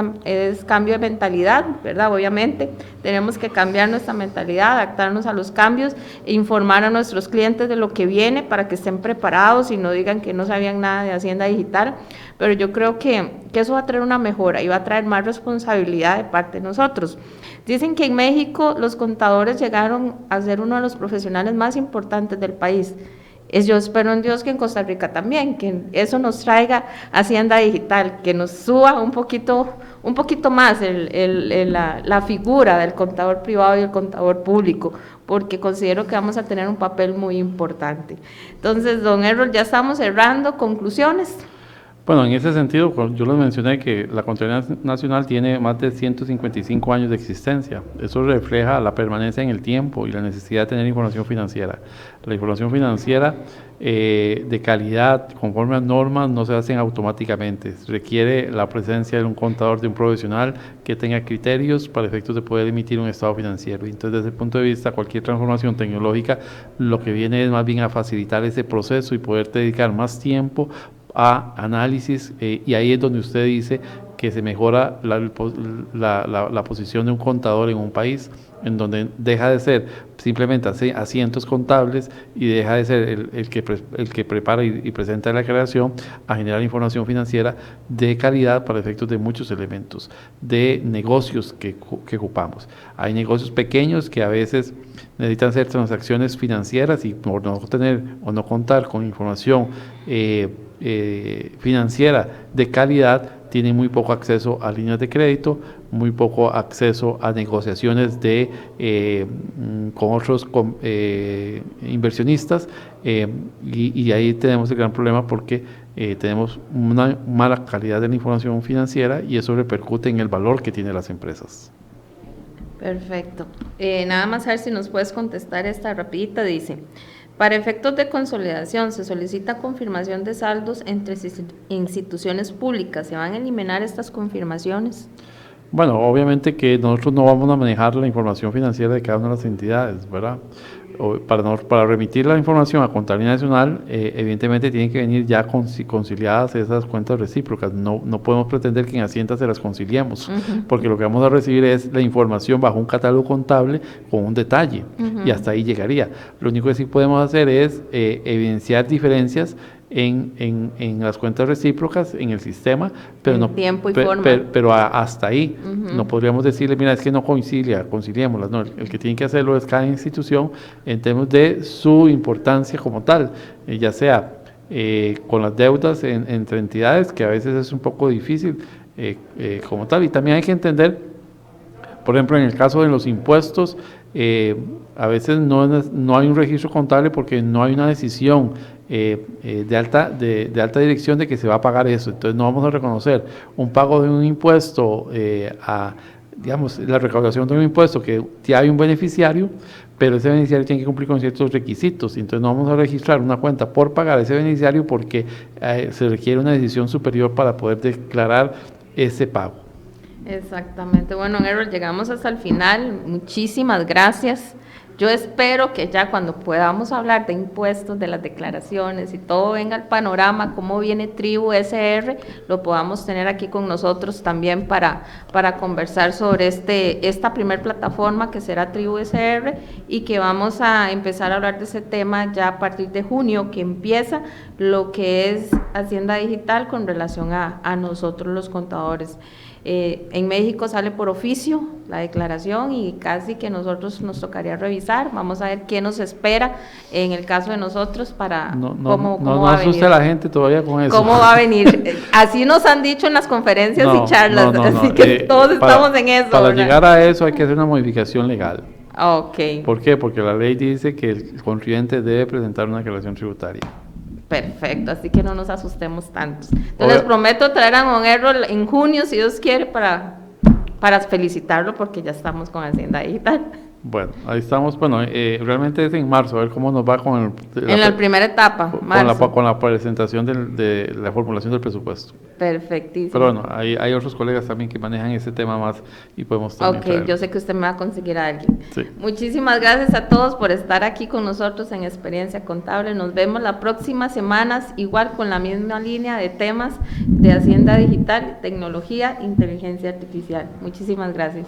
cambio de mentalidad, ¿verdad? Obviamente tenemos que cambiar nuestra mentalidad, adaptarnos a los cambios e informar a nuestros clientes de lo que viene para que estén preparados y no digan que no sabían nada de Hacienda Digital, pero yo creo que eso va a traer una mejora y va a traer más responsabilidad de parte de nosotros. Dicen que en México los contadores llegaron a ser uno de los profesionales más importantes del país. Yo espero en Dios que en Costa Rica también, que eso nos traiga Hacienda Digital, que nos suba un poquito más la figura del contador privado y el contador público, porque considero que vamos a tener un papel muy importante. Entonces, don Errol, ya estamos cerrando, conclusiones. Bueno, en ese sentido, yo les mencioné que la Contraloría Nacional tiene más de 155 años de existencia. Eso refleja la permanencia en el tiempo y la necesidad de tener información financiera. La información financiera de calidad, conforme a normas, no se hacen automáticamente. Requiere la presencia de un contador, de un profesional que tenga criterios para efectos de poder emitir un estado financiero. Entonces, desde el punto de vista, cualquier transformación tecnológica, lo que viene es más bien a facilitar ese proceso y poder dedicar más tiempo a análisis, y ahí es donde usted dice que se mejora la posición de un contador en un país, en donde deja de ser simplemente asientos contables y deja de ser el que prepara y presenta la creación a generar información financiera de calidad para efectos de muchos elementos, de negocios que ocupamos. Hay negocios pequeños que a veces necesitan hacer transacciones financieras y por no tener o no contar con información financiera de calidad, tienen muy poco acceso a líneas de crédito, muy poco acceso a negociaciones con otros inversionistas, y ahí tenemos el gran problema porque tenemos una mala calidad de la información financiera y eso repercute en el valor que tienen las empresas. Perfecto. Nada más a ver si nos puedes contestar esta rapidita, dice: para efectos de consolidación, se solicita confirmación de saldos entre instituciones públicas. ¿Se van a eliminar estas confirmaciones? Bueno, obviamente que nosotros no vamos a manejar la información financiera de cada una de las entidades, ¿verdad? Para remitir la información a Contraloría Nacional, evidentemente tienen que venir ya conciliadas esas cuentas recíprocas. No podemos pretender que en Hacienda se las conciliemos, porque lo que vamos a recibir es la información bajo un catálogo contable con un detalle, y hasta ahí llegaría. Lo único que sí podemos hacer es evidenciar diferencias en las cuentas recíprocas, en el sistema, pero no tiempo y forma. Pero hasta ahí. No podríamos decirle, mira, es que no conciliémoslas. No, el que tiene que hacerlo es cada institución en términos de su importancia como tal, ya sea con las deudas entre entidades, que a veces es un poco difícil como tal, y también hay que entender, por ejemplo, en el caso de los impuestos, a veces no hay un registro contable porque no hay una decisión de alta dirección de que se va a pagar eso. Entonces no vamos a reconocer un pago de un impuesto digamos, la recaudación de un impuesto que ya hay un beneficiario, pero ese beneficiario tiene que cumplir con ciertos requisitos. Entonces no vamos a registrar una cuenta por pagar a ese beneficiario porque se requiere una decisión superior para poder declarar ese pago. Exactamente. Bueno, Errol, llegamos hasta el final. Muchísimas gracias. Yo espero que ya cuando podamos hablar de impuestos, de las declaraciones y todo venga al panorama, cómo viene Tribu SR, lo podamos tener aquí con nosotros también para conversar sobre esta primer plataforma que será Tribu SR, y que vamos a empezar a hablar de ese tema ya a partir de junio, que empieza lo que es Hacienda Digital con relación a nosotros los contadores. En México sale por oficio la declaración y casi que nosotros nos tocaría revisar. Vamos a ver qué nos espera en el caso de nosotros para cómo va a venir. asuste a la gente todavía con eso. ¿Cómo va a venir? Así nos han dicho en las conferencias y charlas, así que todos estamos en eso. Para llegar a eso hay que hacer una modificación legal. Ok. ¿Por qué? Porque la ley dice que el contribuyente debe presentar una declaración tributaria. Perfecto, así que no nos asustemos tanto. Entonces, les prometo traer a Don Errol en junio, si Dios quiere, para felicitarlo, porque ya estamos con Hacienda Digital. Bueno, ahí estamos. Bueno, realmente es en marzo, a ver cómo nos va con la primera etapa, con la presentación de la formulación del presupuesto. Perfectísimo. Pero bueno, hay otros colegas también que manejan ese tema más y podemos también traerlo. Yo sé que usted me va a conseguir a alguien. Sí. Muchísimas gracias a todos por estar aquí con nosotros en Experiencia Contable. Nos vemos la próxima semana, igual con la misma línea de temas de Hacienda Digital, tecnología, inteligencia artificial. Muchísimas gracias.